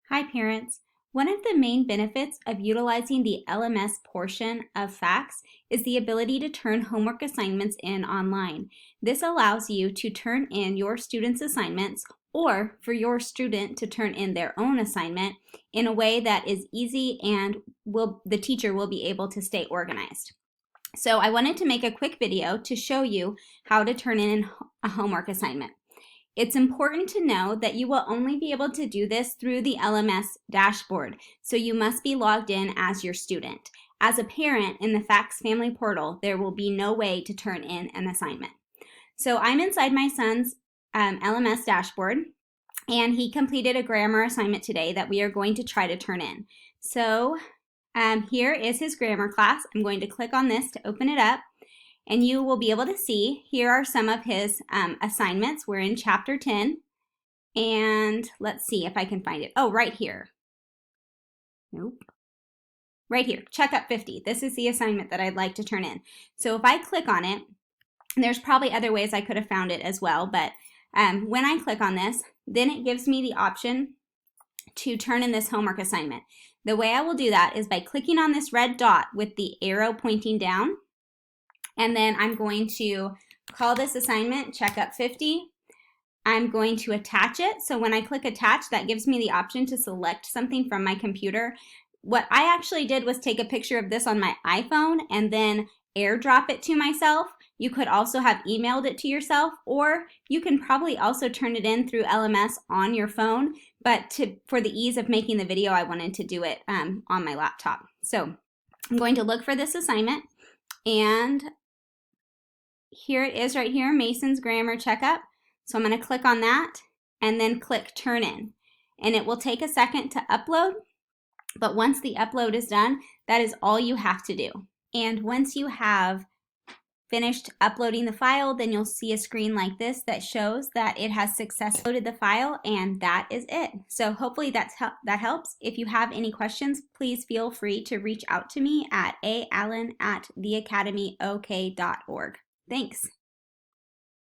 Hi parents. One of the main benefits of utilizing the LMS portion of FACS is the ability to turn homework assignments in online. This allows you to turn in your students' assignments or for your student to turn in their own assignment in a way that is easy and the teacher will be able to stay organized. So I wanted to make a quick video to show you how to turn in a homework assignment. It's important to know that you will only be able to do this through the LMS dashboard, so you must be logged in as your student. As a parent in the FACS Family Portal, there will be no way to turn in an assignment. So I'm inside my son's LMS dashboard, and he completed a grammar assignment today that we are going to try to turn in. So here is his grammar class. I'm going to click on this to open it up. And you will be able to see, here are some of his assignments. We're in chapter 10. And let's see if I can find it. Oh, right here. Nope. Right here, checkup 50. This is the assignment that I'd like to turn in. So if I click on it, and there's probably other ways I could have found it as well, but when I click on this, then it gives me the option to turn in this homework assignment. The way I will do that is by clicking on this red dot with the arrow pointing down. And then I'm going to call this assignment Checkup 50. I'm going to attach it. So when I click attach, that gives me the option to select something from my computer. What I actually did was take a picture of this on my iPhone and then airdrop it to myself. You could also have emailed it to yourself, or you can probably also turn it in through LMS on your phone. But for the ease of making the video, I wanted to do it on my laptop. So I'm going to look for this assignment, and here it is right here, Mason's Grammar Checkup. So I'm going to click on that and then click Turn In. And it will take a second to upload, but once the upload is done, that is all you have to do. And once you have finished uploading the file, then you'll see a screen like this that shows that it has successfully loaded the file, and that is it. So hopefully that helps. If you have any questions, please feel free to reach out to me at allen@theacademyok.org. Thanks.